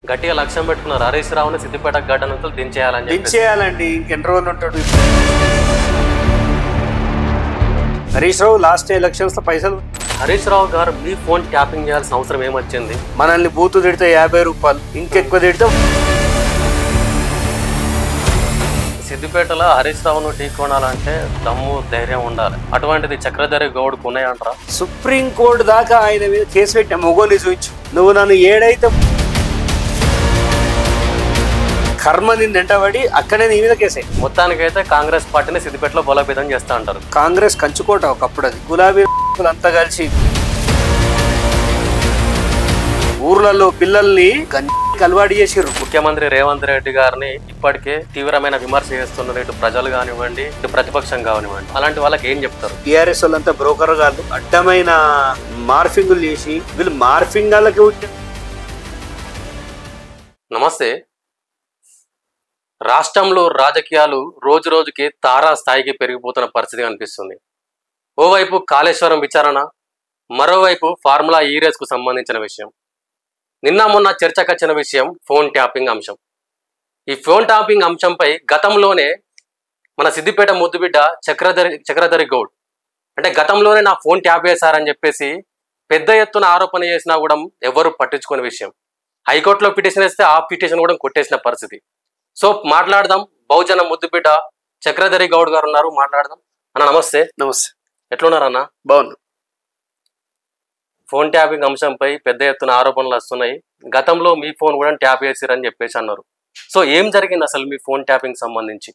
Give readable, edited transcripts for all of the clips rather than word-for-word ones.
గట్టిగా లక్ష్యం పెట్టుకున్నారు. హరీష్ రావుని సిద్దిపేట గడ్డ నుంచి దించేయాలండి. ఇంకెన్ని రోజులు ఉంటాడు హరీష్ రావు? లాస్ట్ ఎలక్షన్స్ లో పైసలు హరీష్ రావు గారు మీ ఫోన్ ట్యాపింగ్ చేయాల్సిన అవసరం ఏమొచ్చింది? మనల్ని బూతు తిడితే 50 రూపాయలు, ఇంకెక్కువ తిడితే. సిద్దిపేటలో హరీష్ రావును ఢీకొనాలంటే దమ్ము ధైర్యం ఉండాలి. అటువంటిది చక్రధరి గౌడ్కు ఉన్నాయంటారా? సుప్రీం కోర్టు దాకా ఆయన మీద కేసు పెట్టిన మొగోని చూపించు. నువ్వు నన్ను ఏడైతే కర్మ నిన్నెంటబడి అక్కడే నీ మీద కేసే. మొత్తానికైతే కాంగ్రెస్ పార్టీని సిద్దిపేటలో బలోపేతం చేస్తా అంటారు. కాంగ్రెస్ కంచుకోట ఒకప్పుడు, అది గులాబీ అంతా కలిసి ఊర్లలో పిల్లల్ని అలవాటు చేసిర్రు. ముఖ్యమంత్రి రేవంత్ రెడ్డి గారిని ఇప్పటికే తీవ్రమైన విమర్శ చేస్తున్నారు, ఇటు ప్రజలు కానివ్వండి, ఇటు ప్రతిపక్షం కానివ్వండి. అలాంటి వాళ్ళకి ఏం చెప్తారు? టీఆర్ఎస్ వాళ్ళంతా బ్రోకర్ గారు అడ్డమైన మార్ఫింగులు చేసి వీళ్ళు మార్ఫింగాలకి. నమస్తే. రాష్ట్రంలో రాజకీయాలు రోజు రోజుకి తారా స్థాయికి పెరిగిపోతున్న పరిస్థితి కనిపిస్తుంది. ఓవైపు కాళేశ్వరం విచారణ, మరోవైపు ఫార్ములా ఈ రేస్కు సంబంధించిన విషయం. నిన్న మొన్న చర్చకొచ్చిన విషయం ఫోన్ ట్యాపింగ్ అంశం. ఈ ఫోన్ ట్యాపింగ్ అంశంపై గతంలోనే మన సిద్దిపేట ముద్దుబిడ్డ చక్రధరి గౌడ్ అంటే గతంలోనే నా ఫోన్ ట్యాప్ చేశారని చెప్పేసి పెద్ద ఎత్తున ఆరోపణ చేసినా కూడా ఎవరు పట్టించుకునే విషయం. హైకోర్టులో పిటిషన్ వేస్తే ఆ పిటిషన్ కూడా కొట్టేసిన పరిస్థితి. సో మాట్లాడదాం. బహుజన ముద్దుబిడ్డ చక్రధరి గౌడ్ గారు ఉన్నారు, మాట్లాడదాం. అన్న నమస్తే. నమస్తే. ఎట్లున్నారన్న? బాగున్నా. ఫోన్ ట్యాపింగ్ అంశంపై పెద్ద ఎత్తున ఆరోపణలు వస్తున్నాయి. గతంలో మీ ఫోన్ కూడా ట్యాప్ చేసిరని చెప్పేసి అన్నారు. సో ఏం జరిగింది అసలు మీ ఫోన్ ట్యాపింగ్ సంబంధించి?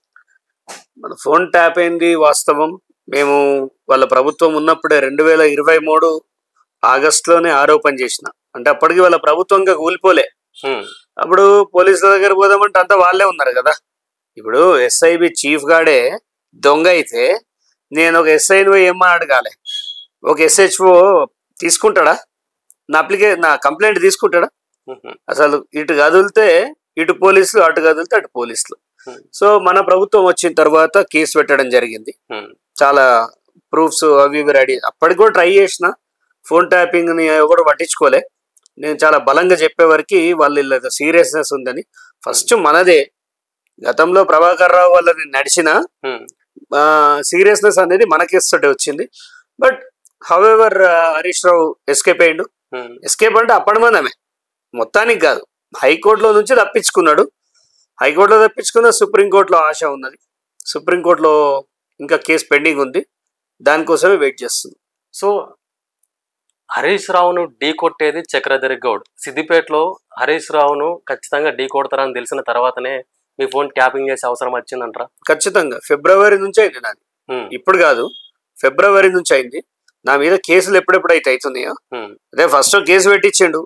మన ఫోన్ ట్యాప్ అయింది వాస్తవం. మేము వాళ్ళ ప్రభుత్వం ఉన్నప్పుడే 2023 ఆగస్టులోనే ఆరోపణ చేసిన. అంటే అప్పటికి వాళ్ళ ప్రభుత్వంగా కూలిపోలే. అప్పుడు పోలీసుల దగ్గర పోదామంటే అంతా వాళ్ళే ఉన్నారు కదా. ఇప్పుడు ఎస్ఐబి చీఫ్ గాడే దొంగ అయితే నేను ఒక ఎస్ఐని పోయి ఏమని అడగాలి? ఒక SHO తీసుకుంటాడా? నా కంప్లైంట్ తీసుకుంటాడా? అసలు ఇటు కదిలితే ఇటు పోలీసులు, అటు కదిలితే అటు పోలీసులు. సో మన ప్రభుత్వం వచ్చిన తర్వాత కేసు పెట్టడం జరిగింది. చాలా ప్రూఫ్స్ అవి ఇవి రెడీ. అప్పటికి కూడా ట్రై చేసిన. ఫోన్ ట్యాపింగ్ ని ఎవరు పట్టించుకోలే. నేను చాలా బలంగా చెప్పే వరకు వాళ్ళు సీరియస్నెస్ ఉందని. ఫస్ట్ మనదే గతంలో ప్రభాకర్ రావు వాళ్ళని నడిచిన సీరియస్నెస్ అనేది మన కేసు తోటి వచ్చింది. But however Harish Rao escape అయ్యిండు. ఎస్కేప్ అంటే అప్పటి మనమే, మొత్తానికి కాదు. హైకోర్టులో నుంచి తప్పించుకున్నాడు. హైకోర్టులో తప్పించుకున్న సుప్రీంకోర్టులో ఆశ ఉన్నది. సుప్రీంకోర్టులో ఇంకా కేసు పెండింగ్ ఉంది. దానికోసమే వెయిట్ చేస్తుంది. సో హరీష్ రావును ఢీ కొట్టేది చక్రధరి గౌడ్. సిద్దిపేటలో హరీష్ రావును ఖచ్చితంగా ఢీ కొడతారని తెలిసిన తర్వాతనే మీ ఫోన్ ట్యాపింగ్ చేసే అవసరం వచ్చిందంటారా? ఖచ్చితంగా. ఫిబ్రవరి నుంచి అయింది నాది. ఇప్పుడు కాదు, ఫిబ్రవరి నుంచి అయింది. నా మీద కేసులు ఎప్పుడెప్పుడైతే అవుతున్నాయో అదే ఫస్ట్ కేసు పెట్టించిండు.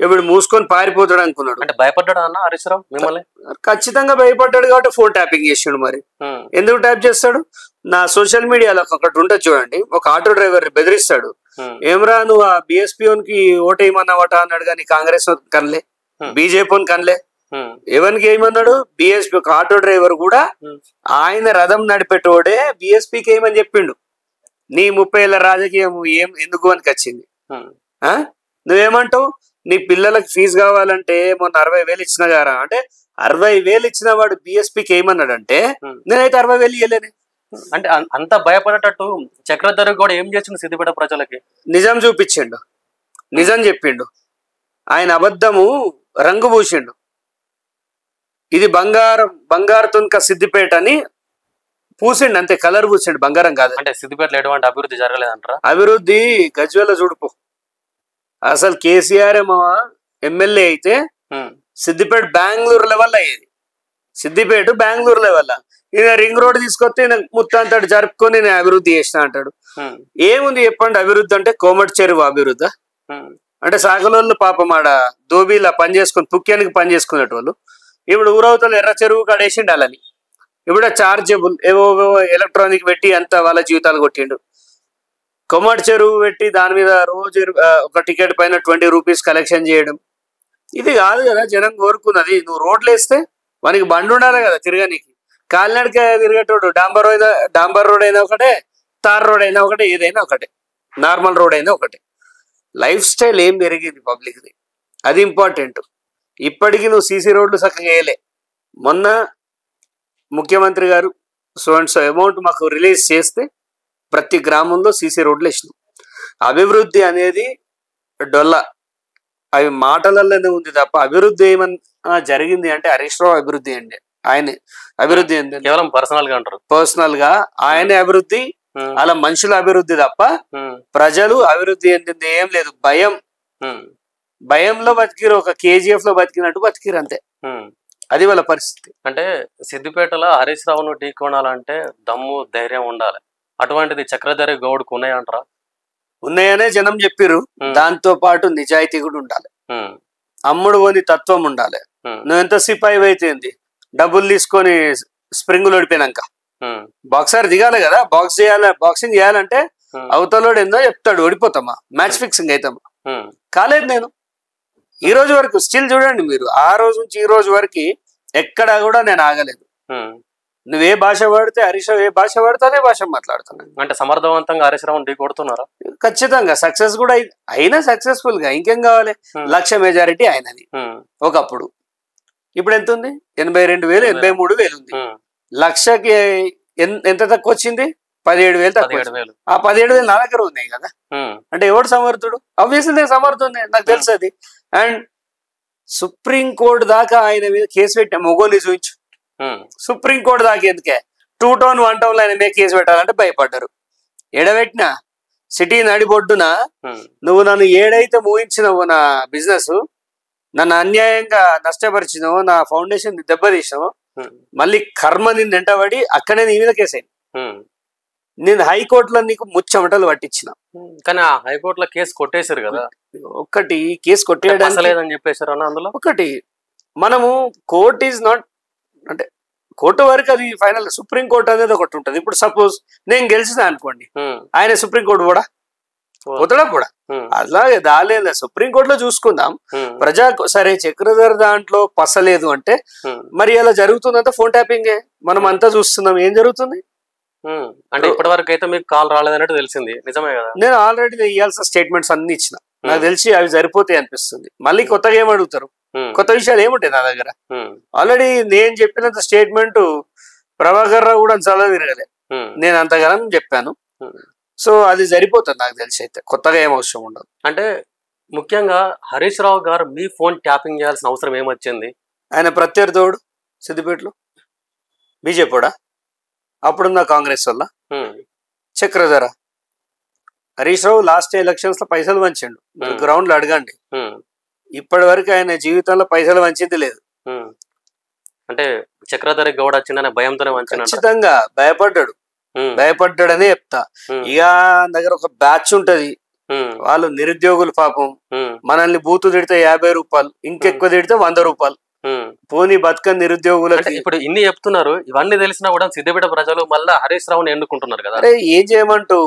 ఇప్పుడు మూసుకొని పారిపోతాడు అనుకున్నాడు. అంటే భయపడ్డాడు అన్న హరీష్ రావు మిమ్మల్ని? ఖచ్చితంగా భయపడ్డాడు కాబట్టి ఫోన్ ట్యాపింగ్ చేసిండు. మరి ఎందుకు ట్యాప్ చేస్తాడు? నా సోషల్ మీడియాలో ఒకటి ఉంటుంది చూడండి. ఒక ఆటో డ్రైవర్ బెదిరిస్తాడు. ఏమరా నువ్వు ఆ BSP ఓటేయమన్నావట అన్నాడు. కానీ కాంగ్రెస్ కనలే, బీజేపీ కనలే. ఎవరికి ఏమన్నాడు? BSP ఒక ఆటో డ్రైవర్ కూడా ఆయన రథం నడిపేటోడే BSPకి ఏమని చెప్పిండు. నీ 30 ఏళ్ళ రాజకీయం ఎందుకు అని వచ్చింది. నువ్వేమంటావు? నీ పిల్లలకు ఫీజు కావాలంటే మొన్న 60,000 ఇచ్చిన గారా అంటే 60,000 ఇచ్చిన వాడు BSPకి ఏమన్నాడంటే నేనైతే 60,000 ఇవ్వలేనే. అంటే అంత భయపడేటట్టు చక్రధరి కూడా ఏం చేసిండు సిద్దిపేట ప్రజలకి? నిజం చూపించిండు, నిజం చెప్పిండు. ఆయన అబద్ధము రంగు పూసిండు. ఇది బంగారు తునక సిద్దిపేట అని పూసిండు, అంతే. కలర్ పూసిండు, బంగారం కాదు. అంటే సిద్దిపేటలో ఎటువంటి అభివృద్ధి జరగలేదంటారా? అభివృద్ధి గజ్వేల చూడుపో. అసలు KCR ఎమ్మెల్యే అయితే సిద్దిపేట బెంగళూరు లెవెల్ అయ్యేది. సిద్దిపేట బెంగళూరు లెవెల్. ఈయన రింగ్ రోడ్ తీసుకొస్తే ముత్తంతటి జరుపుకొని నేను అభివృద్ధి చేసిన అంటాడు. ఏముంది చెప్పండి అభివృద్ధి అంటే? కోమటి చెరువు అభివృద్ధి అంటే సాగలోళ్ళు పాపం ఆడ దోబీలా పని చేసుకుని పుక్యానికి పని చేసుకునేటోళ్ళు ఇప్పుడు ఊరవతలు ఎర్ర చెరువు కాడేసిండు అలాని. ఇప్పుడు చార్జబుల్ ఏవో ఎలక్ట్రానిక్ పెట్టి అంత వాళ్ళ జీవితాలు కొట్టిండు. కొమ్మటి చెరువు పెట్టి దాని మీద రోజు ఒక టికెట్ పైన 20 రూపీస్ కలెక్షన్ చేయడం. ఇది కాదు కదా జనం కోరుకున్నది. నువ్వు రోడ్లు వేస్తే మనకి బండి ఉండాలి కదా తిరగనికి. కాలినడక తిరిగేటోడు డాంబర్ రోడ్ అయినా ఒకటే, తార్ రోడ్ అయినా ఒకటే, ఏదైనా ఒకటే, నార్మల్ రోడ్ అయినా ఒకటే. లైఫ్ స్టైల్ ఏం పెరిగింది పబ్లిక్ది, అది ఇంపార్టెంట్. ఇప్పటికీ నువ్వు సీసీ రోడ్లు చక్కగా వేయలే. మొన్న ముఖ్యమంత్రి గారు సో అండ్ సో అమౌంట్ మాకు రిలీజ్ చేస్తే ప్రతి గ్రామంలో సీసీ రోడ్లు వేసినాం. అభివృద్ధి అనేది డొల్ల, అవి మాటలలోనే ఉంది తప్ప అభివృద్ధి ఏమన్నా జరిగింది అంటే హరీష్ రావు అభివృద్ధి అండి. ఆయనే అభివృద్ధి అంటే కేవలం పర్సనల్ గా అంటారు, పర్సనల్ గా ఆయనే అభివృద్ధి, అలా మనుషుల అభివృద్ధి తప్ప ప్రజలు అభివృద్ధి ఏంటి ఏం లేదు. భయంలో బతికిరు, ఒక కేజీఎఫ్ లో బతికినట్టు బతికిరు అంతే. అది వాళ్ళ పరిస్థితి. అంటే సిద్దిపేటలో హరీష్ రావును ఢీ కొనాలంటే దమ్ము ధైర్యం ఉండాలి. అటువంటిది చక్రధరి గౌడ్కు ఉన్నాయంటారా? ఉన్నాయనే జనం చెప్పిరు. దాంతో పాటు నిజాయితీ కూడా ఉండాలి, అమ్ముడు పోని తత్వం ఉండాలి. నువ్వు ఎంత సిపాయి అయితేంది, డబ్బులు తీసుకొని స్ప్రింగులు ఓడిపోయినాక బాక్సర్ దిగాలి కదా, బాక్సింగ్ చేయాలంటే అవతలోడు ఏందో చెప్తాడు, ఓడిపోతామా, మ్యాచ్ ఫిక్సింగ్ అవుతామా. కాలేదు. నేను ఈ రోజు వరకు స్టిల్ చూడండి మీరు, ఆ రోజు నుంచి ఈ రోజు వరకు ఎక్కడా కూడా నేను ఆగలేదు. నువ్వే భాష వాడితే హరీష్ రావు ఏ భాష వాడితే అదే భాష మాట్లాడుతున్నాను. అంటే సమర్థవంతంగా హరీష్ రావు ఢీ కొడుతున్నారా? ఖచ్చితంగా సక్సెస్ కూడా అయినా సక్సెస్ఫుల్ గా. ఇంకేం కావాలి, 1,00,000 మెజారిటీ అయినది ఒకప్పుడు. ఇప్పుడు ఎంత ఉంది? 82,000 83,000 ఉంది. 1,00,000కి ఎంత తక్కువ వచ్చింది? 17,000 తక్కువ. ఆ 17,000 నా దగ్గర ఉన్నాయి కదా. అంటే ఎవడు సమర్థుడు? ఆబ్వియస్లీ నేను సమర్థుడే, నాకు తెలుసు అది. అండ్ సుప్రీంకోర్టు దాకా ఆయన మీద కేసు పెట్టా, మొగోని చూపించు. సుప్రీంకోర్టు దాకా ఎందుకే, 2 టౌన్ 1 టౌన్ లో ఆయన మీద కేసు పెట్టాలంటే భయపడ్డారు. ఎడబెట్టినా సిటీ నడిబొడ్డున నువ్వు నన్ను ఏడైతే మూయించినావు, నా బిజినెస్ నన్ను అన్యాయంగా నష్టపరిచినావు, నా ఫౌండేషన్ దెబ్బతీసినావు, మళ్ళీ కర్మ నిన్ను వెంటబడి అక్కడే నీ మీద కేసు అయింది. నేను హైకోర్టులో నీకు ముచ్చమటలు పట్టించిన, కానీ ఆ హైకోర్టులో కేసు కొట్టేశారు కదా. ఒకటి కేసు కొట్టేయడానికి చెప్పేశారు అన్న. అందులో ఒకటి మనము కోర్ట్ ఈజ్ నాట్, అంటే కోర్టు వరకు అది ఫైనల్. సుప్రీంకోర్టు అనేది ఒకటి ఉంటుంది. ఇప్పుడు సపోజ్ నేను గెలిచినా అనుకోండి, ఆయన సుప్రీంకోర్టు కూడా పోతాడా కూడా, అలాగే దాలేదు. సుప్రీంకోర్టులో చూసుకుందాం. ప్రజా సరే చక్రధర్ దాంట్లో పసలేదు అంటే మరి అలా జరుగుతుందంతా ఫోన్ ట్యాపింగే. మనం అంతా చూస్తున్నాం ఏం జరుగుతుంది. అంటే ఇప్పటి వరకు అయితే మీకు కాల్ రాలేదన్నట్టు తెలిసింది, నిజమే కదా? నేను ఆల్రెడీ ఇవ్వాల్సిన స్టేట్మెంట్స్ అన్ని ఇచ్చిన, నాకు తెలిసి అవి సరిపోతాయి అనిపిస్తుంది. మళ్ళీ కొత్తగా ఏం అడుగుతారు, కొత్త విషయాలు ఏముంటాయి నా దగ్గర? ఆల్రెడీ నేను చెప్పినంత స్టేట్మెంట్ ప్రభాకర్ రావు కూడా చాలా తిరగలే, నేను అంతగానం చెప్పాను. సో అది సరిపోతుంది నాకు తెలిసి. అయితే కొత్తగా ఏం అవసరం ఉండదు. అంటే ముఖ్యంగా హరీష్ రావు గారు మీ ఫోన్ ట్యాపింగ్ చేయాల్సిన అవసరం ఏమొచ్చింది? ఆయన ప్రత్యర్థుడు సిద్దిపేటలో బీజేపీడా, అప్పుడున్న కాంగ్రెస్ వల్ల చక్రధర. హరీష్ రావు లాస్ట్ ఎలక్షన్స్ లో పైసలు వంచిండు, గ్రౌండ్ లో అడగండి. ఇప్పటి వరకు ఆయన జీవితంలో పైసలు వంచింది లేదు. అంటే చక్రధర గౌడ్ వచ్చిందనే భయంతోనే వంచాడు. ఖచ్చితంగా భయపడ్డాడనే చెప్తా. ఇక దగ్గర ఒక బ్యాచ్ ఉంటది, వాళ్ళు నిరుద్యోగులు పాపం. మనల్ని బూతు తిడితే 50 రూపాయలు, ఇంకెక్కువ తిడితే 100 రూపాయలు. పోనీ బతుకని నిరుద్యోగులకు. ఇప్పుడు ఇన్ని చెప్తున్నారు, ఇవన్నీ తెలిసినా కూడా సిద్దిపేట ప్రజలు మళ్ళీ హరీష్ రావుని ఎన్నుకుంటున్నారు కదా. అరే ఏం చేయమంటూ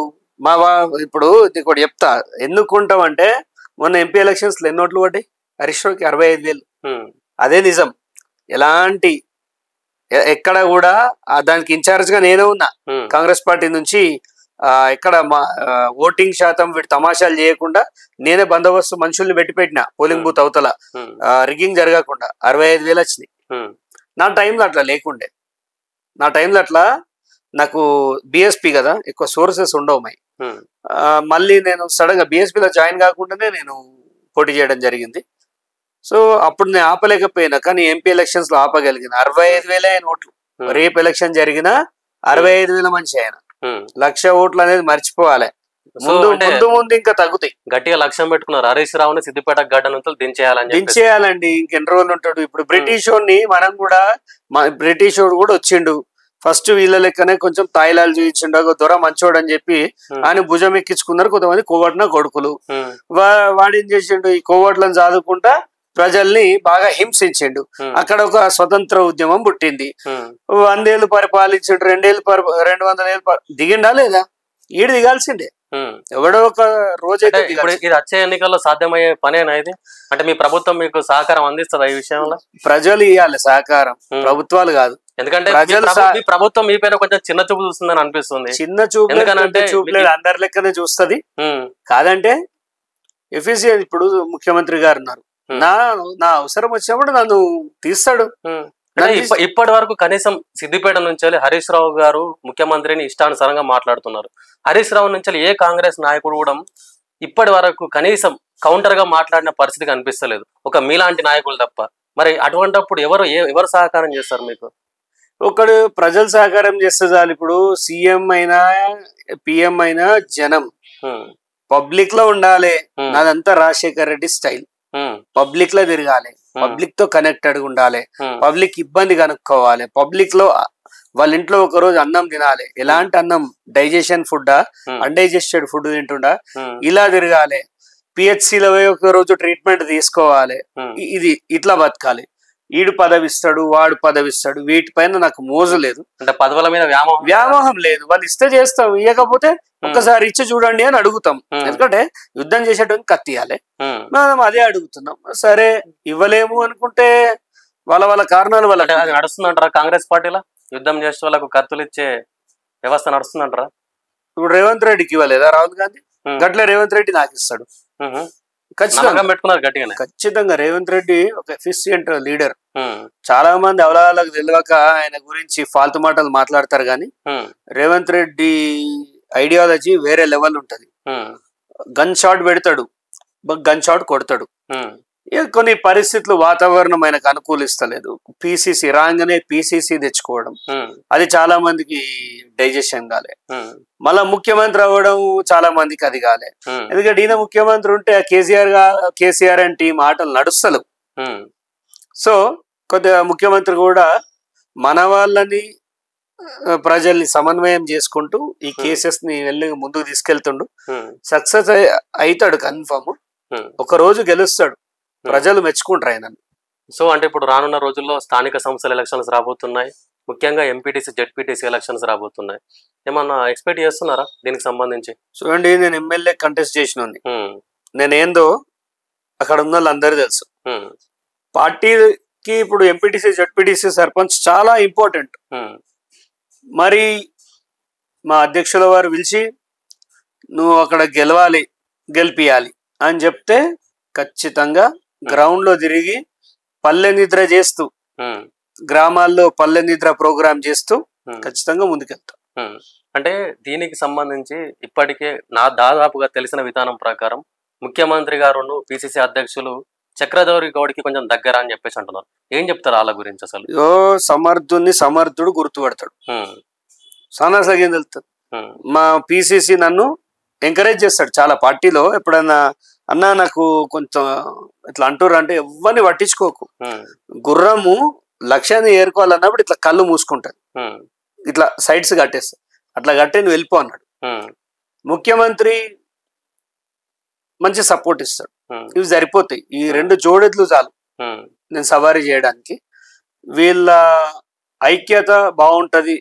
ఇప్పుడు నీకు చెప్తా, ఎన్నుకుంటాం అంటే మొన్న ఎంపీ ఎలక్షన్స్ లో ఎన్ని ఓట్లు పడ్డాయి? హరీష్ రావుకి 65,000. అదే నిజం. ఎలాంటి ఎక్కడ కూడా దానికి ఇన్ఛార్జ్ గా నేనే ఉన్నా కాంగ్రెస్ పార్టీ నుంచి. ఎక్కడ ఓటింగ్ శాతం వీటి తమాషాలు చేయకుండా నేనే బందోబస్తు మనుషుల్ని పెట్టినా పోలింగ్ బూత్ అవతల రిగ్గింగ్ జరగకుండా 65,000 వచ్చినాయి. నా టైంలో అట్లా లేకుండే. నా టైంలో అట్లా నాకు బిఎస్పీ కదా, ఎక్కువ సోర్సెస్ ఉండవు మై. మళ్ళీ నేను సడన్ గా బిఎస్పీలో జాయిన్ కాకుండానే నేను పోటీ చేయడం జరిగింది. సో అప్పుడు నేను ఆపలేకపోయినా, కానీ ఎంపీ ఎలక్షన్స్ లో ఆపగలిగిన. 65,000 ఆయన ఓట్లు. రేపు ఎలక్షన్ జరిగిన 65,000 మనిషి ఆయన. 1,00,000 ఓట్లు అనేది మర్చిపోవాలి. ముందు ఇంకా తగ్గుతాయి. గట్టిగా లక్ష్యం పెట్టుకున్నారు హరీష్ రావుని సిద్దిపేట గడ్డ నుంచి దించేయాలండి. ఇంకెన్ని రోజులు ఉంటాడు. ఇప్పుడు బ్రిటిష్ వాడిని మనం కూడా, బ్రిటిష్ వాడు కూడా వచ్చిండు. ఫస్ట్ వీళ్ళ లెక్కనే కొంచెం తాయిలాలు చూపించిండు, దొర మంచోడు అని చెప్పి ఆయన భుజం ఎక్కించుకున్నారు కొంతమంది కోవట్న కొడుకులు. వాడేం చేసిండు, ఈ కోవట్లను చదువుకుంటా ప్రజల్ని బాగా హింసించిండు. అక్కడ ఒక స్వతంత్ర ఉద్యమం పుట్టింది. 100 ఏళ్ళు పరిపాలించిండు, 200 ఏళ్ళు దిగిండా లేదా? ఈడు దిగాల్సిందే ఎవడో ఒక రోజైతే. ఇది వచ్చే ఎన్నికల్లో సాధ్యమయ్యే పనేనా ఇది? అంటే మీ ప్రభుత్వం మీకు సహకారం అందిస్తుందా ఈ విషయంలో? ప్రజలు ఇవ్వాలి సహకారం, ప్రభుత్వాలు కాదు. ఎందుకంటే ప్రభుత్వం మీ పైన కొంచెం చిన్న చూపు చూస్తుందని అనిపిస్తుంది. చిన్న చూపు చూపలేదు, అందరి లెక్కనే చూస్తుంది. కాదంటే ఎఫిషియన్. ఇప్పుడు ముఖ్యమంత్రి గారు ఉన్నారు, నా అవసరం వచ్చినప్పుడు నన్ను తీస్తాడు. ఇప్పటి వరకు కనీసం సిద్దిపేట నుంచి హరీష్ రావు గారు ముఖ్యమంత్రిని ఇష్టానుసారంగా మాట్లాడుతున్నారు. హరీష్ రావు నుంచి ఏ కాంగ్రెస్ నాయకుడు కూడా ఇప్పటి వరకు కనీసం కౌంటర్ గా మాట్లాడిన పరిస్థితి కనిపిస్తలేదు, ఒక మీలాంటి నాయకులు తప్ప. మరి అటువంటిప్పుడు ఎవరు సహకారం చేస్తారు మీకు? ఒకడు ప్రజలు సహకారం చేస్తే చాలు. ఇప్పుడు సీఎం అయినా పిఎం అయినా జనం పబ్లిక్ లో ఉండాలి. నాదంతా రాజశేఖర్ రెడ్డి స్టైల్. పబ్లిక్ లో తిరగాలి, పబ్లిక్ తో కనెక్టెడ్ ఉండాలి, పబ్లిక్ ఇబ్బంది కనుక్కోవాలి, పబ్లిక్ లో వాళ్ళ ఇంట్లో ఒక రోజు అన్నం తినాలి. ఎలాంటి అన్నం? డైజెషన్ ఫుడ్డా, అన్డైజెస్టెడ్ ఫుడ్ తింటుండా, ఇలా తిరగాలి. పిహెచ్సిలో ఒక రోజు ట్రీట్మెంట్ తీసుకోవాలి. ఇది ఇట్లా బతకాలి. ఈడు పదవిస్తాడు, వాడు పదవిస్తాడు, వీటిపైన నాకు మోజు లేదు. అంటే పదవుల మీద వ్యామోహం లేదు. వాళ్ళు ఇస్తే చేస్తాం, ఇవ్వకపోతే ఒక్కసారి ఇచ్చి చూడండి అని అడుగుతాం. ఎందుకంటే యుద్ధం చేసేటప్పుడు కత్తియాలి, మనం అదే అడుగుతున్నాం. సరే ఇవ్వలేము అనుకుంటే వాళ్ళ కారణాలు వాళ్ళ నడుస్తుందంటారా? కాంగ్రెస్ పార్టీలో యుద్ధం చేసే వాళ్ళకు కత్తులు ఇచ్చే వ్యవస్థ నడుస్తుందంటారా? ఇప్పుడు రేవంత్ రెడ్డికి ఇవ్వలేదా రాహుల్ గాంధీ? గట్లే రేవంత్ రెడ్డి నాకు ఇస్తాడు. ఖచ్చితంగా రేవంత్ రెడ్డి ఒక ఎఫిషియంట్ లీడర్. చాలా మంది అవలాలకు తెలియక ఆయన గురించి ఫాల్తు మాటలు మాట్లాడతారు, కానీ రేవంత్ రెడ్డి ఐడియాలజీ వేరే లెవెల్ ఉంటది. గన్ షాట్ పెడతాడు, గన్ షాట్ కొడతాడు. కొన్ని పరిస్థితులు వాతావరణం ఆయనకు అనుకూలిస్తలేదు. పిసిసి రాగానే పిసిసి తెచ్చుకోవడం, అది చాలా మందికి డైజెషన్ కాలే. మళ్ళా ముఖ్యమంత్రి అవ్వడం చాలా మందికి అది కాలే. ఎందుకంటే ఈయన ముఖ్యమంత్రి ఉంటే కేసీఆర్ అండ్ టీం ఆటలు నడుస్తలేవు. సో కొద్దిగా ముఖ్యమంత్రి కూడా మన వాళ్ళని ప్రజల్ని సమన్వయం చేసుకుంటూ ఈ కేసెస్ ని వెళ్ళి ముందుకు తీసుకెళ్తుండు. సక్సెస్ అవుతాడు కన్ఫర్మ్. ఒక రోజు గెలుస్తాడు, ప్రజలు మెచ్చుకుంటారు ఆయనను. సో అంటే ఇప్పుడు రానున్న రోజుల్లో స్థానిక సంస్థల ఎలక్షన్స్ రాబోతున్నాయి, ముఖ్యంగా ఎంపీటీసీ జెడ్పీటీసీ ఎలక్షన్స్ రాబోతున్నాయి. ఏమన్నా ఎక్స్పెక్ట్ చేస్తున్నారా దీనికి సంబంధించి? చూడండి, నేను ఎమ్మెల్యే కంటెస్ట్ చేసిన, నేనేందో అక్కడ ఉన్న వాళ్ళందరూ తెలుసు. పార్టీకి ఇప్పుడు ఎంపీటీసీ జెడ్పీటీసీ సర్పంచ్ చాలా ఇంపార్టెంట్. మరి మా అధ్యక్షుల వారు పిలిచి నువ్వు అక్కడ గెలిపియాలి అని చెప్తే ఖచ్చితంగా గ్రౌండ్ లో తిరిగి పల్లె నిద్ర చేస్తూ, గ్రామాల్లో పల్లె నిద్ర ప్రోగ్రామ్ చేస్తూ ఖచ్చితంగా ముందుకెళ్తాం. అంటే దీనికి సంబంధించి ఇప్పటికే దాదాపుగా తెలిసిన విధానం ప్రకారం ముఖ్యమంత్రి గారు పిసిసి అధ్యక్షులు చక్రధౌరి గౌడ్కి కొంచెం దగ్గర అని చెప్పేసి అంటున్నారు. ఏం చెప్తారు వాళ్ళ గురించి? అసలు సమర్థుడు గుర్తుపడతాడు, సన్నసగేం తెలుస్తుంది. మా పిసిసి నన్ను ఎంకరేజ్ చేస్తాడు చాలా. పార్టీలో ఎప్పుడన్నా అన్నా నాకు కొంచెం ఇట్లా అంటారు అంటే ఎవరిని పట్టించుకోకు, గుర్రము లక్ష్యాన్ని ఏరుకోవాలన్నప్పుడు ఇట్లా కళ్ళు మూసుకుంటాడు, ఇట్లా సైడ్స్ కట్టేస్తా, అట్లా కట్టే నువ్వు వెళ్ళిపో అన్నాడు. ముఖ్యమంత్రి మంచి సపోర్ట్ ఇస్తాడు. ఇవి సరిపోతాయి, ఈ 2 జోడెద్లు చాలు నేను సవారీ చేయడానికి. వీళ్ళ ఐక్యత బాగుంటది,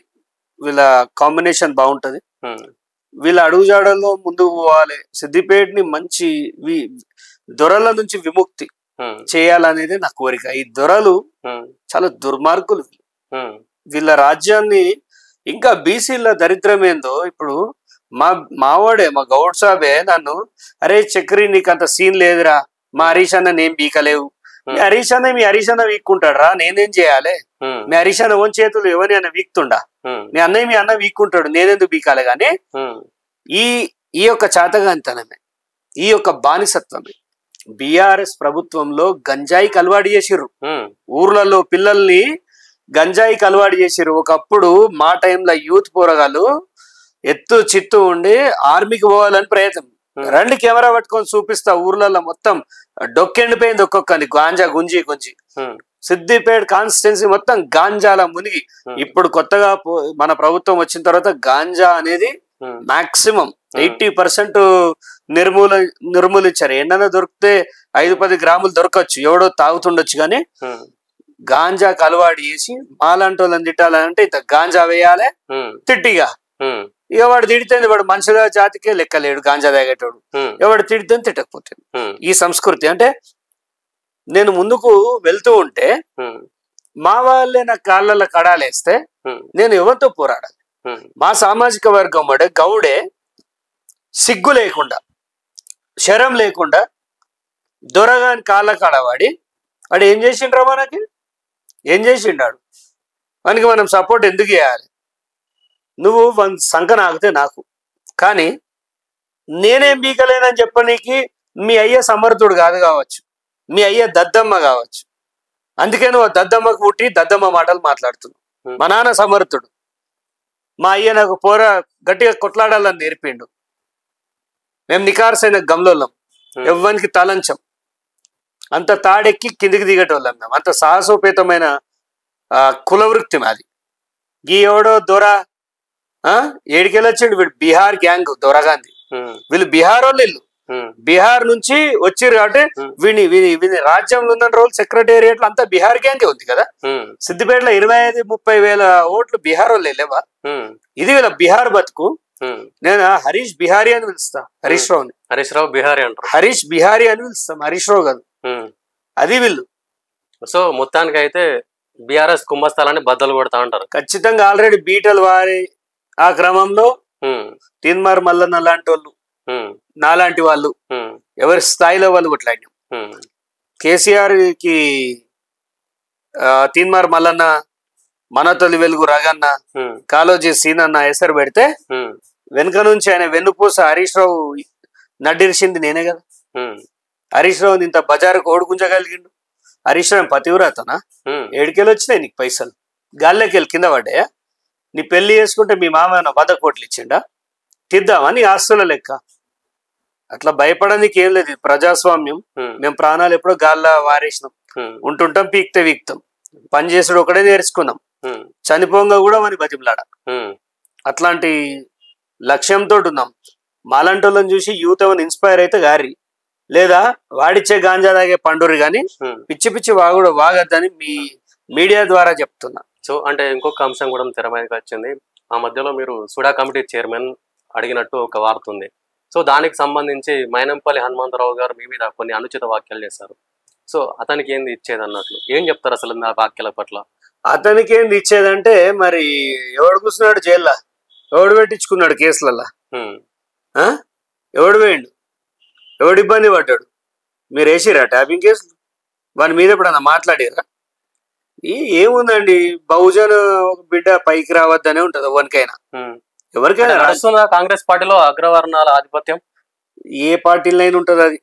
వీళ్ళ కాంబినేషన్ బాగుంటది, వీళ్ళ అడుగుజాడల్లో ముందుకు పోవాలి. సిద్దిపేటని మంచి దొరల నుంచి విముక్తి చేయాలనేది నా కోరిక. ఈ దొరలు చాలా దుర్మార్గులు, వీళ్ళ రాజ్యాన్ని ఇంకా బీసీల దరిద్రం ఏందో. ఇప్పుడు మావాడే మా గౌడ్ సాబే నన్ను, అరే చక్రి నీకు అంత సీన్ లేదురా, మా హరీష్ అన్న నేను బీకలేవు, మీ హరీష్ అన్న వీక్కుంటాడు రా, నేనేం చేయాలి? మీ హరీష్ అన్న ఓన్ చేతులు ఎవరి అన్న వీక్తుండా? మీ అన్నయ్య మీ అన్న వీక్కుంటాడు, నేనెందుకు బీకాలి? కానీ ఈ యొక్క చాతగాంతనమే, ఈ యొక్క బానిసత్వమే బిఆర్ఎస్ ప్రభుత్వంలో గంజాయికి అలవాటు చేసిర్రు. ఊర్లలో పిల్లల్ని గంజాయికి అలవాటు చేసిర్రు. ఒకప్పుడు మా టైంలో యూత్ పోరగాళ్ళు ఎత్తు చిత్తు ఉండి ఆర్మీకి పోవాలని ప్రయత్నం. రండి కెమెరా పట్టుకొని చూపిస్తా, ఊర్లలో మొత్తం డొక్కెండిపోయింది ఒక్కొక్కని, గాంజా గుంజి సిద్దిపేట కాన్స్టిట్యున్సీ మొత్తం గాంజాల మునిగి. ఇప్పుడు కొత్తగా మన ప్రభుత్వం వచ్చిన తర్వాత గాంజా అనేది మాక్సిమం 80% నిర్మూలించారు. ఎండన దొరికితే 5-10 గ్రాములు దొరకచ్చు, ఎవడో తాగుతుండొచ్చు, కానీ గాంజాకు అలవాటు చేసి మాలాంటి వాళ్ళని తిట్టాలంటే ఇంత గాంజా వేయాలి తిట్టిగా. ఇక వాడు తిడితే వాడు మనుషుల జాతికే లెక్కలేడు, గాంజా తాగేటోడు. ఎవడు తిడితే తిట్టకపోతే. ఈ సంస్కృతి అంటే నేను ముందుకు వెళ్తూ ఉంటే మా వాళ్ళే నా కాళ్ళలో కడాలేస్తే నేను ఎవరితో పోరాడాలి? మా సామాజిక వర్గం వాడే గౌడే సిగ్గు లేకుండా, శరం లేకుండా దొరగాని కాళ్ళ కాడవాడి వాడు ఏం చేసిండ్రా మనకి? ఏం చేసిండాడు? వానికి మనం సపోర్ట్ ఎందుకు చేయాలి? నువ్వు సంకన ఆగితే నాకు, కానీ నేనేం బీకలేనని చెప్పనీకి మీ అయ్య సమర్థుడు కాదు కావచ్చు, మీ అయ్య దద్దమ్మ కావచ్చు. అందుకే నువ్వు దద్దమ్మకు పుట్టి దద్దమ్మ మాటలు మాట్లాడుతున్నావు. మా నాన్న సమర్థుడు, మా అయ్య నాకు గట్టిగా కొట్లాడాలని నేర్పిండు. మేము నికార్సైన గమ్లోళ్ళం, ఎవ్వనికి తలంచం, అంత తాడెక్కి కిందికి దిగటోళ్ళం మేము. అంత సాహసోపేతమైన కులవృత్తి మాది. ఈ ఎవడో దొర ఏడికెళ్ళొచ్చిండు, వీడు బీహార్ గ్యాంగ్ దొరగాంది. వీళ్ళు బీహార్ వాళ్ళు, వీళ్ళు బీహార్ నుంచి వచ్చిర్రు కాబట్టి వీని రాజ్యంలో ఉన్న రోజులు సెక్రటేరియట్లు అంతా బీహార్ గ్యాంగే ఉంది కదా. సిద్దిపేటలో 25-30 వేల ఓట్లు బీహార్ వాళ్ళు వెళ్ళేవా? ఇది వీళ్ళ బీహార్ బతుకు. నేను హరీష్ బిహారీ అని పిలుస్తా హరీష్ రావుని. హరీష్ బిహారీ అని పిలుస్తాం, హరీష్ రావు కాదు. అది వీళ్ళు. సో మొత్తానికి అయితే బీఆర్ఎస్ కుంభస్థలాన్ని బద్దలు కొడతా ఉంటారు ఖచ్చితంగా. ఆల్రెడీ బీటలు వారి ఆ క్రమంలో తీన్మార్ మల్లన్న లాంటి వాళ్ళు, నాలాంటి వాళ్ళు, ఎవరి స్థాయిలో వాళ్ళు కొట్లాడినాం. కేసీఆర్ కి తీన్మార్ మల్లన్న, మనతొలి వెలుగు రగన్న, కాలోజీ సీనన్న ఎసరు పెడితే వెనుక నుంచి ఆయన వెన్నుపూస హరీష్ రావు నడ్డిరిసింది నేనే కదా. హరీష్ రావు ఇంత బజారుకు ఓడుకుంచగలిగిండు. హరీష్ రావు పతివ్రతనా? ఏడుకెళ్ళి వచ్చినాయి నీకు పైసలు? గాల్లోకి వెళ్ళి కింద పడ్డాయా? నీ పెళ్లి చేసుకుంటే మీ మామ 100 కోట్లు ఇచ్చిండా? తిద్దామా నీ ఆస్తుల లెక్క? అట్లా భయపడడానికి ఏం లేదు. ప్రజాస్వామ్యం. మేము ప్రాణాలు ఎప్పుడో గాల్లో వారేసినాం. ఉంటుంటాం, పీక్తే వీక్తాం. పని చేసుడు ఒకడే నేర్చుకున్నాం. చనిపోంగా కూడా మన బతిమలాడ. అట్లాంటి లక్ష్యంతో ఉన్నాం. మాలాంటి వాళ్ళని చూసి యూత్ ఏమైనా ఇన్స్పైర్ అయితే గారి, లేదా వాడిచ్చే గాంజా తాగే పండురు కానీ పిచ్చి పిచ్చి వాగుడు వాగద్దని మీ మీడియా ద్వారా చెప్తున్నా. సో అంటే ఇంకొక అంశం కూడా తెర మీదకి వచ్చింది. ఆ మధ్యలో మీరు సుడా కమిటీ చైర్మన్ అడిగినట్టు ఒక వార్త ఉంది. సో దానికి సంబంధించి మైనంపల్లి హనుమంతరావు గారు మీ మీద కొన్ని అనుచిత వ్యాఖ్యలు చేశారు. సో అతనికి ఏంది ఇచ్చేది అన్నట్లు ఏం చెప్తారు అసలు ఆ వ్యాఖ్యల పట్ల? అతనికి ఏంది ఇచ్చేదంటే, మరి ఎవడు కూర్చున్నాడు జైల్లో, ఎవడు పెట్టించుకున్నాడు కేసులల్లా, ఎవడు వేయండు, ఎవడు ఇబ్బంది పడ్డాడు? మీరు వేసిరా ట్యాపింగ్ కేసులు? వాని మీద ఎప్పుడన్నా మాట్లాడిరా? ఏముందండి, బహుజన్ ఒక బిడ్డ పైకి రావద్దనే ఉంటది ఎవరికైనా. ఎవరికైనా కాంగ్రెస్ పార్టీలో అగ్రవర్ణాల ఆధిపత్యం ఏ పార్టీలైనా ఉంటది. అది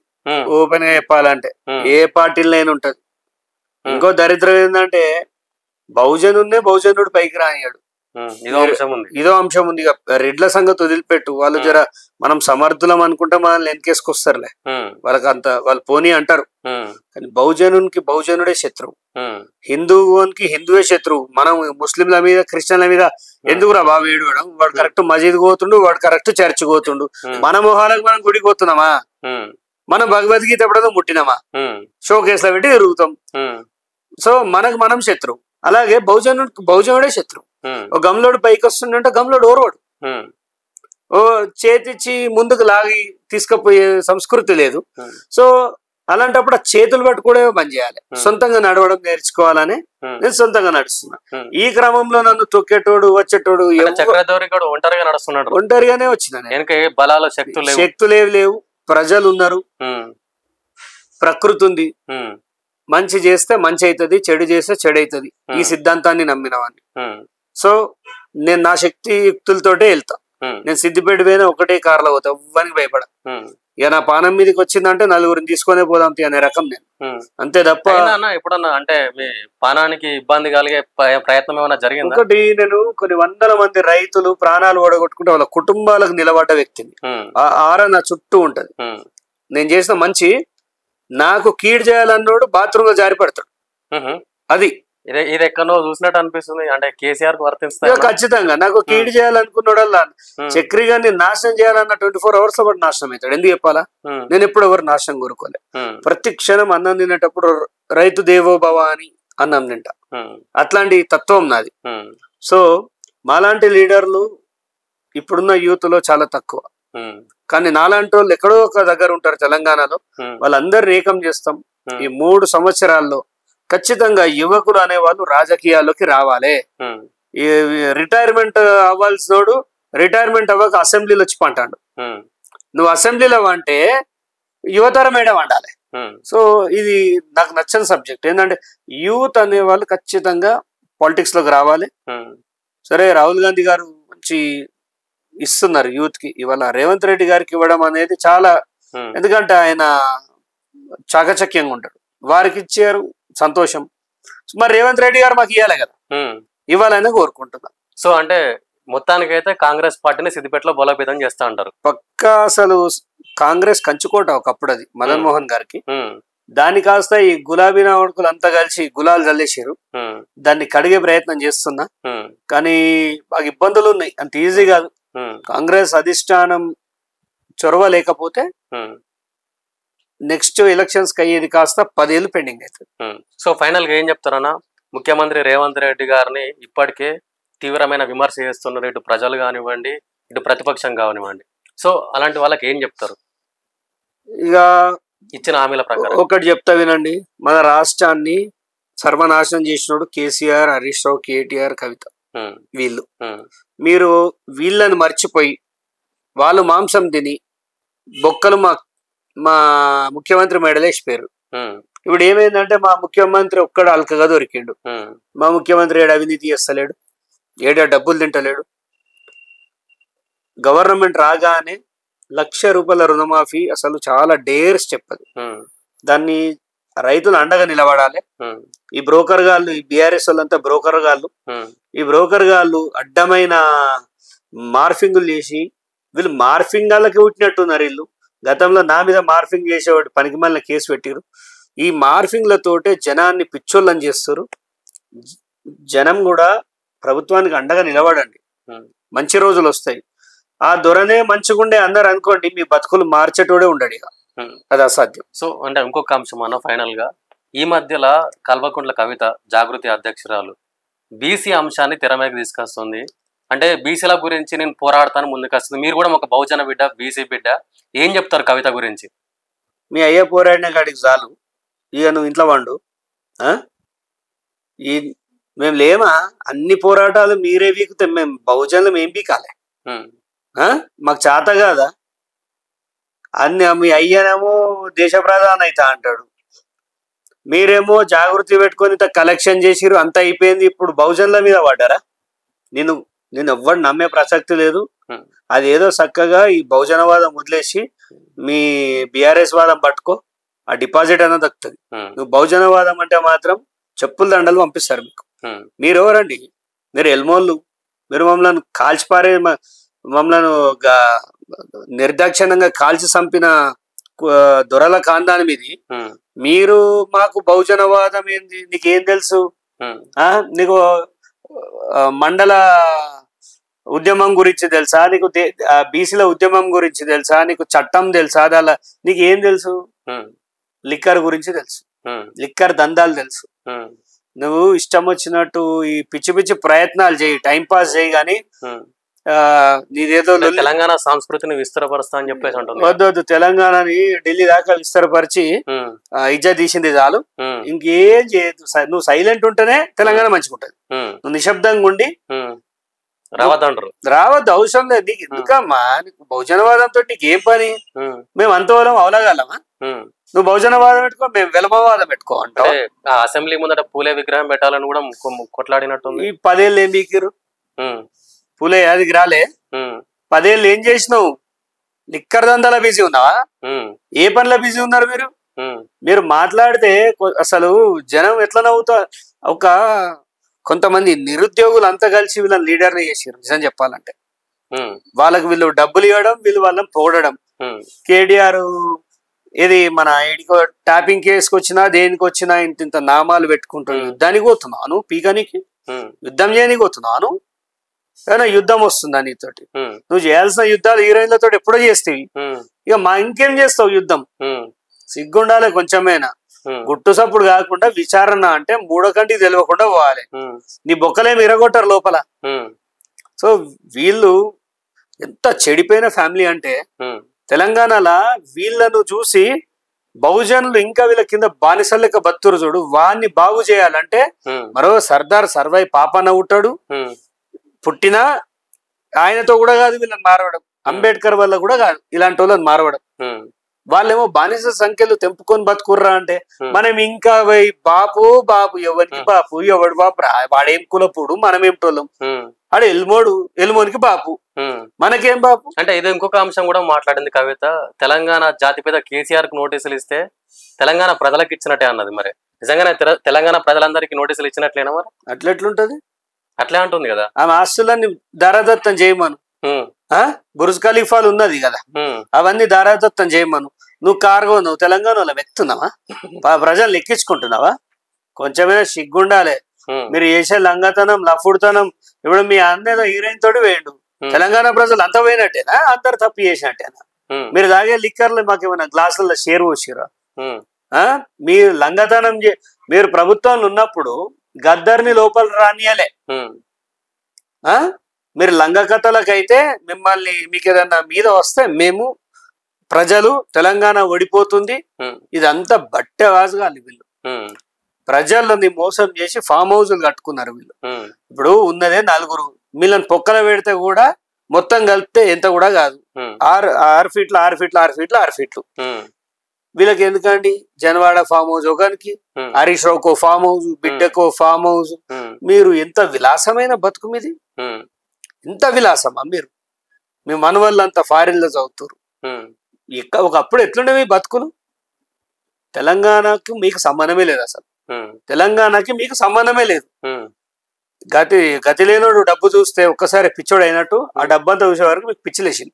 ఓపెన్ గా చెప్పాలంటే ఏ పార్టీలైనా ఉంటది. ఇంకో దరిద్రం ఏంటంటే బహుజనుడు పైకి రానియాడు. ఇదో అంశం ఉంది. రెడ్ల సంగతి వదిలిపెట్టు, వాళ్ళు జర మనం సమర్థులం అనుకుంటే మనల్ని వెనకేసుకొస్తారులే. వాళ్ళకి అంత వాళ్ళు పోనీ అంటారు, కానీ బహుజనుడే శత్రువు, హిందువుకి హిందువే శత్రువు. మనం ముస్లింల మీద క్రిస్టియన్ల మీద ఎందుకురా బాబు ఏడవడం? వాడు కరెక్ట్ మసీద్ పోతుండు, వాడు కరెక్ట్ చర్చ్ పోతుండు. మన మొహాలకు మనం గుడికి పోతున్నామా? మనం భగవద్గీత ఎప్పుడో ముట్టినామా? షోకేస్ లో పెట్టి తిరుగుతాం. సో మనకు మనం శత్రువు. అలాగే బహుజనుడే శత్రువు. ఓ గమ్లోడు పైకి వస్తుండంటే గమ్లోడు ఓర్వాడు. ఓ చేతిచ్చి ముందుకు లాగి తీసుకుపోయే సంస్కృతి లేదు. సో అలాంటప్పుడు ఆ చేతులు పట్టుకోవడమే పని చేయాలి. సొంతంగా నడవడం నేర్చుకోవాలని నేను సొంతంగా నడుస్తున్నా. ఈ క్రమంలో నన్ను తొక్కేటోడు వచ్చేటోడు ఒంటరిగా నడుస్తున్నాడు. ఒంటరిగానే వచ్చిన శక్తులు లేవు. ప్రజలు ఉన్నారు, ప్రకృతి ఉంది. మంచి చేస్తే మంచి అవుతుంది, చెడు చేస్తే చెడు అవుతుంది. ఈ సిద్ధాంతాన్ని నమ్మినవాడిని. సో నేను నా శక్తి యుక్తులతోటే వెళ్తా. నేను సిద్దిపేట పోయినా ఒకటే కార్లో పోతా, ఎవ్వరికి భయపడ. ఇక నా పానం మీదకి వచ్చిందంటే నలుగురిని తీసుకొనే పోదాం అనే రకం నేను, అంతే తప్ప. ఎప్పుడన్నా అంటే మీ పానానికి ఇబ్బంది కలిగే ప్రయత్నం ఏమైనా జరిగింది? ఒకటి, నేను కొన్ని 100 మంది రైతులు ప్రాణాలు ఓడగొట్టుకుంటే వాళ్ళ కుటుంబాలకు నిలబడ్డ వ్యక్తిని. ఆ ఆర నా చుట్టూ ఉంటది. నేను చేసిన మంచి నాకు కీడు చేయాలన్నోడు బాత్రూమ్ లో జారి పడతాడు. అది ఇది ఎక్కడో చూసినట్టు అనిపిస్తుంది. అంటే కేసీఆర్ కు వర్తిస్తుంది ఖచ్చితంగా. నాకు కీడు చేయాలనుకున్నాడల్లా చక్రి గారిని నాశనం చేయాలన్న 24 hours లో నాశనం అవుతాడు. ఎందుకు చెప్పాలా? నేను ఎప్పుడు ఎవరు నాశనం కోరుకోలే. ప్రతి క్షణం అన్నం తినేటప్పుడు రైతు దేవో భవ అని అన్నం తింటా. అట్లాంటి తత్వం నాది. సో మాలాంటి లీడర్లు ఇప్పుడున్న యూత్ లో చాలా తక్కువ. కానీ నాలాంటి వాళ్ళు ఎక్కడో ఒక దగ్గర ఉంటారు తెలంగాణలో. వాళ్ళందరినీ ఏకం చేస్తాం. ఈ 3 సంవత్సరాల్లో ఖచ్చితంగా యువకులు అనేవాళ్ళు రాజకీయాల్లోకి రావాలి. ఈ రిటైర్మెంట్ అవ్వాల్సినోడు రిటైర్మెంట్ అవ్వక అసెంబ్లీలో వచ్చి పంటాడు. నువ్వు అసెంబ్లీలో అంటే యువతరం మేడం వండాలి. సో ఇది నాకు నచ్చని సబ్జెక్ట్. ఏంటంటే యూత్ అనే వాళ్ళు ఖచ్చితంగా పాలిటిక్స్ లోకి రావాలి. సరే, రాహుల్ గాంధీ గారు మంచి ఇస్తున్నారు యూత్ కి. ఇవాళ రేవంత్ రెడ్డి గారికి ఇవ్వడం అనేది చాలా, ఎందుకంటే ఆయన చాకచక్యంగా ఉంటాడు, వారికి ఇచ్చారు సంతోషం. మరి రేవంత్ రెడ్డి గారు మాకు ఇవ్వాలి కదా, ఇవ్వాలని కోరుకుంటున్నా. సో అంటే మొత్తానికైతే కాంగ్రెస్ పార్టీని సిద్దిపేటలో బలోపేతం చేస్తా అంటారు. పక్కా. అసలు కాంగ్రెస్ కంచుకోట ఒకప్పుడు అది మదన్ మోహన్ గారికి. దాన్ని కాస్త ఈ గులాబీ నాయకులు అంతా కలిసి గులాలు చల్లేసారు. దాన్ని కడిగే ప్రయత్నం చేస్తున్నా, కానీ బాగా ఇబ్బందులు ఉన్నాయి, అంత ఈజీ కాదు. కాంగ్రెస్ అధిష్టానం చొరవ లేకపోతే నెక్స్ట్ ఎలక్షన్స్ కి అయ్యేది కాస్త 10 ఏళ్ళు పెండింగ్ అవుతుంది. సో ఫైనల్ గా ఏం చెప్తారన్నా? ముఖ్యమంత్రి రేవంత్ రెడ్డి గారిని ఇప్పటికే తీవ్రమైన విమర్శ చేస్తున్నారు, ఇటు ప్రజలు కానివ్వండి, ఇటు ప్రతిపక్షం కానివ్వండి. సో అలాంటి వాళ్ళకి ఏం చెప్తారు? ఇక ఇచ్చిన హామీల ప్రకారం ఒకటి చెప్తా వినండి. మన రాష్ట్రాన్ని సర్వనాశనం చేసినోడు కేసీఆర్, హరీష్ రావు, కేటీఆర్, కవిత. వీళ్ళు మీరు వీళ్ళని మర్చిపోయి వాళ్ళు మాంసం తిని బొక్కలు మా ముఖ్యమంత్రి మెడలేసిపోయారు. ఇప్పుడు ఏమైందంటే మా ముఖ్యమంత్రి ఒక్కడు అల్కగా దొరికిండు. మా ముఖ్యమంత్రి ఏడు అవినీతి చేస్తలేడు, ఏడా డబ్బులు తింటలేడు. గవర్నమెంట్ రాగానే ₹1,00,000 రుణమాఫీ అసలు చాలా డేర్ స్టెప్ అది. దాన్ని రైతులు అండగా నిలబడాలి. ఈ బ్రోకర్ గాళ్ళు, ఈ బీఆర్ఎస్ వాళ్ళంతా బ్రోకర్ గాళ్ళు. ఈ బ్రోకర్ గాళ్ళు అడ్డమైన మార్ఫింగులు చేసి, వీళ్ళు మార్ఫింగ్ గాళ్ళకి పుట్టినట్టున్నారు. వీళ్ళు గతంలో నా మీద మార్ఫింగ్ చేసేవాడు పనికి మళ్ళీ కేసు పెట్టిరు. ఈ మార్ఫింగ్లతోటే జనాన్ని పిచ్చోళ్ళని చేస్తారు. జనం కూడా ప్రభుత్వానికి అండగా నిలబడండి, మంచి రోజులు వస్తాయి. ఆ దొరనే మంచిగుండే అందరు అనుకోండి, మీ బతుకులు మార్చేటోడే ఉండడు, ఇక అది అసాధ్యం. సో అంటే ఇంకొక అంశం అన్న, ఫైనల్ గా ఈ మధ్యలో కల్వకుంట్ల కవిత, జాగృతి అధ్యక్షురాలు, బీసీ అంశాన్ని తెర మీదకి తీసుకొస్తుంది. అంటే బీసీల గురించి నేను పోరాడతాను ముందుకు వస్తుంది. మీరు కూడా ఒక బహుజన బిడ్డ, బీసీ బిడ్డ, ఏం చెప్తారు కవిత గురించి? మీ అయ్యే పోరాడిన కాడికి చాలు, ఇక నువ్వు ఇంట్లో వండు. ఈ మేము లేమా? అన్ని పోరాటాలు మీరే వీకుతే మేము బహుజనులు మేం పీకాలే? మాకు చేత కాదా? అన్ని మీ అయ్యనేమో దేశ ప్రధాని అవుతా అంటాడు, మీరేమో జాగృతి పెట్టుకొని కలెక్షన్ చేసిరు, అంత అయిపోయింది. ఇప్పుడు బహుజనుల మీద పడ్డారా? నేను ఎవ్వరు నమ్మే ప్రసక్తి లేదు. అదేదో చక్కగా ఈ బహుజనవాదం వదిలేసి మీ బీఆర్ఎస్ వాదం పట్టుకో, ఆ డిపాజిట్ అనేది దక్కుతుంది. నువ్వు బహుజనవాదం అంటే మాత్రం చెప్పుల దండలు పంపిస్తారు మీకు. మీరు ఎవరండి? మీరు ఎల్మోళ్ళు. మీరు మమ్మల్ని కాల్చిపారే, మమ్మల్ని నిర్దాక్షిణ్యంగా కాల్చి చంపిన దొరల కాందాని మీది మీరు మాకు బహుజనవాదం ఏంది? నీకేం తెలుసు? నీకు మండల ఉద్యమం గురించి తెలుసా? నీకు బీసీల ఉద్యమం గురించి తెలుసా? నీకు చట్టం తెలుసా? అలా నీకు ఏం తెలుసు? లిక్కర్ గురించి తెలుసు, లిక్కర్ దందాలు తెలుసు. నువ్వు ఇష్టం వచ్చినట్టు ఈ పిచ్చి పిచ్చి ప్రయత్నాలు చేయి, టైం పాస్ చేయి, కానీ నీదేదో తెలంగాణ సంస్కృతిని విస్తరపరుస్తా అని చెప్పేసి ఉంటుంది. వద్దు, తెలంగాణని ఢిల్లీ దాకా విస్తరపరిచి ఇజ్జత్ తీసింది చాలు, ఇంకేం చేయదు. నువ్వు సైలెంట్ ఉంటేనే తెలంగాణ మంచిగా ఉంటది. నువ్వు నిశ్శబ్దంగా ఉండి రావద్దు, అవసరం లేదు నీకు. ఎందుకమ్మా నీకు బహుజనవాదంతో నీకు ఏం పని? మేము అంతవరం అవలగలమా? నువ్వు బహుజనవాదం పెట్టుకో, మేము వెలమవాదం పెట్టుకో అంటావు. అసెంబ్లీ ముందట పూలే విగ్రహం పెట్టాలని కూడా కొట్లాడినట్టు. ఈ 10 ఏళ్ళు ఏం బీకిరు? పూలే అదికి రాలే. 10 ఏళ్ళు ఏం చేసినావు? లిక్కర్ దందాల బిజీ ఉన్నావా? ఏ పనిలో బిజీ ఉన్నారు మీరు? మీరు మాట్లాడితే అసలు జనం ఎట్లా నవ్వుతా. ఒక కొంతమంది నిరుద్యోగులు అంతా కలిసి వీళ్ళని లీడర్ని చేసారు. నిజం చెప్పాలంటే వాళ్ళకి వీళ్ళు డబ్బులు ఇవ్వడం, వీళ్ళు వాళ్ళని పొగడడం. కేటీఆర్ ఇది మన ట్యాపింగ్ కేసుకు వచ్చినా దేనికి వచ్చినా ఇంత నామాలు పెట్టుకుంటారు. యుద్ధానికి పోతున్నాను, పీకానికి యుద్ధం చేయడానికి పోతున్నాను. ఏదైనా యుద్ధం వస్తుందా నీతోటి? నువ్వు చేయాల్సిన యుద్ధాలు హీరోయిన్లతో ఎప్పుడో చేస్తేవి, ఇక మా ఇంకేం చేస్తావు యుద్ధం? సిగ్గుండాలి కొంచెమైనా. గుట్టు సప్పుడు కాకుండా విచారణ అంటే మూడో కంటికి తెలియకుండా పోవాలి. నీ బొక్కలేమి ఇరగొట్టారు లోపల. సో వీళ్ళు ఎంత చెడిపోయిన ఫ్యామిలీ అంటే తెలంగాణలో వీళ్ళను చూసి బహుజనులు ఇంకా వీళ్ళ కింద బానిసల లెక్క బతురు చూడు. వాన్ని బాగు చేయాలంటే మరో సర్దార్ సర్వై పాపన్న ఉంటాడు, పుట్టినా ఆయనతో కూడా కాదు వీళ్ళని మారవడం. అంబేద్కర్ వల్ల కూడా కాదు ఇలాంటి వాళ్ళని మారవడం. వాళ్ళేమో బానిస సంఖ్యలు తెంపుకొని బతుకుర్రా అంటే మనం ఇంకా బాపు బాపు ఎవరికి బాపు ఎవడు బాపు వాడేం కులపుడు మనం ఏం టోళ్ళం ఆడ ఎల్మోనికి బాపు మనకేం బాపు అంటే ఇది ఇంకొక అంశం కూడా మాట్లాడింది కవిత. తెలంగాణ జాతిపిత కేసీఆర్ కు నోటీసులు ఇస్తే తెలంగాణ ప్రజలకు ఇచ్చినట్టే అన్నది. మరి నిజంగానే తెలంగాణ ప్రజలందరికీ నోటీసులు ఇచ్చినట్లేనా? మరి అట్లెట్లుంటది? అట్లే అంటుంది కదా. ఆమె ఆస్తులన్నీ దారాదత్తం చేయమను. బుర్జ్ ఖలీఫాలు ఉన్నది కదా, అవన్నీ దారాదత్తం చేయమను. నువ్వు కార్గో, నువ్వు తెలంగాణలో వెక్తున్నావా? ప్రజలు ఎక్కించుకుంటున్నావా? కొంచెమైనా సిగ్గుండాలి. మీరు చేసే లంగతనం లఫుడుతనం. ఇప్పుడు మీ అన్నేదో హీరోయిన్ తోటి వేయండు, తెలంగాణ ప్రజలు అంత పోయినట్టేనా? అందరు తప్పు చేసినట్టేనా? మీరు తాగే లిక్కర్లు మాకేమైనా గ్లాసుల్లో షేర్ పోసిరా? మీరు లంగతనం మీరు ప్రభుత్వంలో ఉన్నప్పుడు గద్దర్ని లోపల రానియలే. మీరు లంగ కథలకైతే మిమ్మల్ని మీకు ఏదన్నా మీద వస్తే మేము ప్రజలు తెలంగాణ ఓడిపోతుంది ఇదంతా బట్టెవాజుగాలి. వీళ్ళు ప్రజల్ని మోసం చేసి ఫామ్ హౌజులు కట్టుకున్నారు వీళ్ళు. ఇప్పుడు ఉన్నదే 4, వీళ్ళని పొక్కల పెడితే కూడా మొత్తం కలిపితే ఎంత కూడా కాదు. 6 ఫీట్లు 6 ఫీట్లు 6 ఫీట్లు 6 ఫీట్లు. వీళ్ళకి ఎందుకండి జనవాడ ఫామ్ హౌస్ ఒకనికి, హరీష్ రావుకో ఫామ్ హౌస్, బిడ్డకో ఫామ్ హౌస్. మీరు ఎంత విలాసమైన బతుకు మీది, ఎంత విలాసమా మీరు? మీ మనవళ్ళంతా ఫారిన్ లో చదువుతారు. ఒకప్పుడు ఎట్లుండే మీ బతుకులు? తెలంగాణకు మీకు సంబంధమే లేదు అసలు. తెలంగాణకి మీకు సంబంధమే లేదు. గతి లేనోడు డబ్బు చూస్తే ఒక్కసారి పిచ్చోడు అయినట్టు ఆ డబ్బంతా చూసే వరకు మీకు పిచ్చిలేసింది.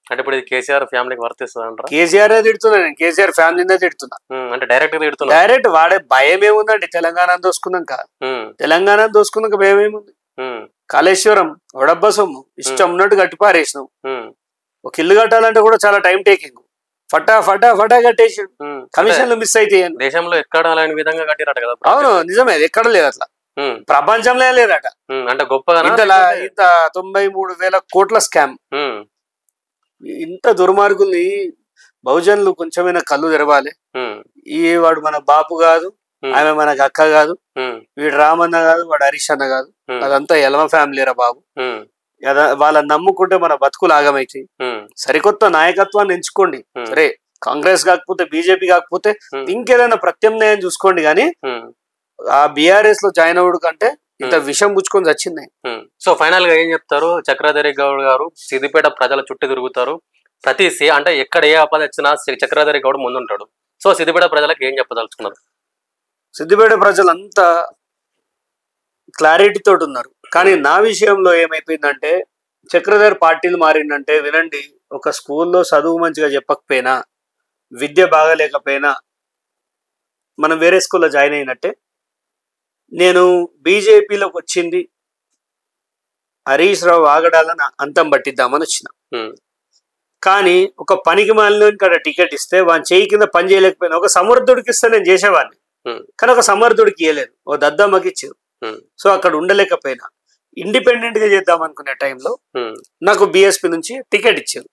అంటే ఇప్పుడు ఇది కేసీఆర్ ఫ్యామిలీకి వర్తిస్తుంది అంటారా? కేసీఆర్ తిడుతున్నా నేను, కేసీఆర్ ఫ్యామిలీనే తిడుతున్నా. అంటే డైరెక్ట్ డైరెక్ట్ వాడే భయం ఏముందండి? తెలంగాణ దోసుకున్నాక భయం ఏముంది? కాళేశ్వరం వడబ్బ సొమ్ము ఇష్టం ఉన్నట్టు కట్టిపారేసినాం. ఒక ఇల్లు కట్టాలంటే కూడా చాలా టైం టేకింగ్. ఫటా ఫటా ఫటా కట్టేసాడు. కమిషన్లు మిస్ అయితే దేశంలో ఎక్కడ అలాంటి విధంగా కట్టిరట కదా. అవును, నిజమే. ఎక్కడ లేదు అట్లా, ప్రపంచంలో లేదట. అంటే గొప్పగా ఇంత 93,000 కోట్ల స్కామ్. ఇంత దుర్మార్గుల్ని బహుజనులు కొంచెమైనా కళ్ళు తెరవాలి. వాడు మన బాపు కాదు, ఆమె మనకు అక్క కాదు, వీడు రామన్న కాదు, వాడు హరీష్ అన్న కాదు, అదంతా ఎలమ ఫ్యామిలీరా బాబు. వాళ్ళని నమ్ముకుంటే మన బతుకులు ఆగమైతాయి. సరికొత్త నాయకత్వాన్ని ఎంచుకోండి. సరే, కాంగ్రెస్ కాకపోతే బీజేపీ కాకపోతే ఇంకేదైనా ప్రత్యామ్నాయం చూసుకోండి. కానీ ఆ బీఆర్ఎస్ లో జాయిన్ అవ్వడు కంటే ఇంత విషం పుచ్చుకొని వచ్చింది. సో ఫైనల్ గా ఏం చెప్తారు? చక్రధరి గౌడ్ గారు సిద్దిపేట ప్రజల చుట్టూ తిరుగుతారు. ప్రతి అంటే ఎక్కడ ఏ ఆపద వచ్చినా చక్రధరి గౌడ్ ముందుంటాడు. సో సిద్దిపేట ప్రజలకు ఏం చెప్పదలుచుకున్నారు? సిద్దిపేట ప్రజలంతా క్లారిటీ తోటి ఉన్నారు. కానీ నా విషయంలో ఏమైపోయిందంటే, చక్రధర్ పార్టీలు మారిందంటే వినండి, ఒక స్కూల్లో చదువు మంచిగా చెప్పకపోయినా, విద్య బాగలేకపోయినా మనం వేరే స్కూల్లో జాయిన్ అయినట్టే. నేను బీజేపీలోకి వచ్చింది హరీష్ రావు ఆగడాలను అంతం పట్టిద్దామని వచ్చిన. కానీ ఒక పనికి మాలిన ఇక్కడ టికెట్ ఇస్తే వాని చేయి కింద పని చేయలేకపోయినా, ఒక సమర్థుడికి ఇస్తే నేను చేసేవాడిని. కానీ ఒక సమర్థుడికి ఇవ్వలేదు, ఓ దద్దమ్మకి ఇచ్చారు. సో అక్కడ ఉండలేకపోయినా ఇండిపెండెంట్ గా చేద్దాం అనుకునే టైంలో నాకు బీఎస్పీ నుంచి టికెట్ ఇచ్చారు.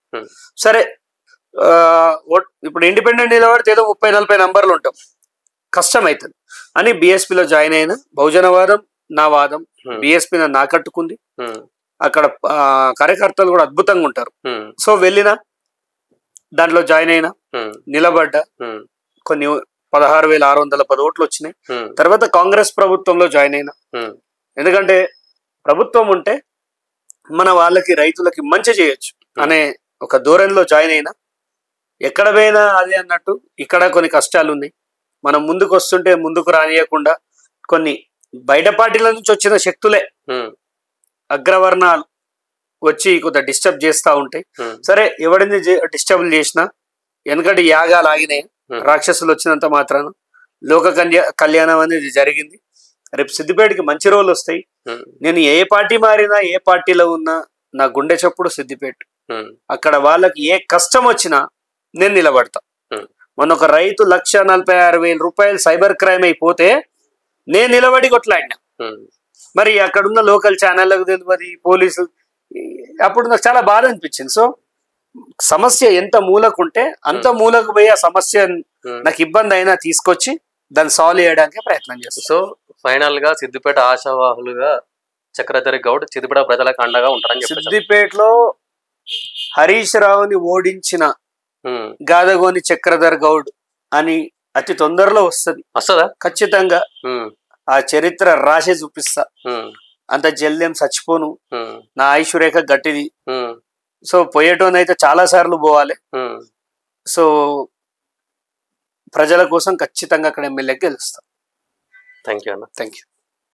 సరే, ఇప్పుడు ఇండిపెండెంట్ నిలబడితే ఏదో 30-40 నంబర్లు ఉంటాం, కష్టం అవుతుంది అని బీఎస్పీలో జాయిన్ అయిన. బహుజనవాదం నా వాదం, బీఎస్పీ నన్ను నాకట్టుకుంది. అక్కడ కార్యకర్తలు కూడా అద్భుతంగా ఉంటారు. సో వెళ్ళిన దాంట్లో జాయిన్ అయినా, నిలబడ్డా. కొన్ని 16,610 ఓట్లు వచ్చినాయి. తర్వాత కాంగ్రెస్ ప్రభుత్వంలో జాయిన్ అయినా. ఎందుకంటే ప్రభుత్వం ఉంటే మన వాళ్ళకి రైతులకి మంచి చేయొచ్చు అనే ఒక ధోరణిలో జాయిన్ అయినా. ఎక్కడ పోయినా అదే అన్నట్టు ఇక్కడ కొన్ని కష్టాలు ఉన్నాయి. మనం ముందుకు వస్తుంటే ముందుకు రానియకుండా కొన్ని బయట పార్టీల నుంచి వచ్చిన శక్తులే, అగ్రవర్ణాలు వచ్చి కొద్దిగా డిస్టర్బ్ చేస్తూ ఉంటాయి. సరే, ఎవడిని డిస్టర్బ్ చేసినా వెనకటి యాగాలు ఆగినాయి. రాక్షసులు వచ్చినంత మాత్రాన లోక కళ్యాణం అనేది జరిగింది. రేపు సిద్దిపేటకి మంచి రోజులు వస్తాయి. నేను ఏ పార్టీ మారినా, ఏ పార్టీలో ఉన్నా నా గుండె చప్పుడు సిద్దిపేట. అక్కడ వాళ్ళకి ఏ కష్టం వచ్చినా నేను నిలబడతా. మొన్న ఒక రైతు 1,46,000 రూపాయలు సైబర్ క్రైమ్ అయిపోతే నేను నిలబడి కొట్లాడినా. మరి అక్కడున్న లోకల్ ఛానళ్ళకు తెలియదు, పోలీసు. అప్పుడు నాకు చాలా బాధ అనిపించింది. సో సమస్య ఎంత మూలకుంటే అంత మూలకు పోయి ఆ సమస్య నాకు ఇబ్బంది అయినా తీసుకొచ్చి దాన్ని సాల్వ్ చేయడానికి ప్రయత్నం చేస్తాను. సో ఫైనల్ గా సిద్దిపేట ఆశావాహులుగా చక్రధరి గౌడ్ సిద్దిపేట ప్రజలకు అండగా ఉంటారని చెప్పి. సిద్దిపేటలో హరీష్ రావుని ఓడించిన గాదగోని చక్రధర్ గౌడ్ అని అతి తొందరలో వస్తుందా ఖచ్చితంగా. ఆ చరిత్ర రాసే చూపిస్తా. అంత జల్దేం చచ్చిపోను, నా ఆయుష్ రేఖ గట్టిది. సో పోయేటోనైతే చాలా సార్లు పోవాలి. సో ప్రజల కోసం ఖచ్చితంగా అక్కడ ఎమ్మెల్యేకి గెలుస్తా. థ్యాంక్ యూ అన్న. Thank you.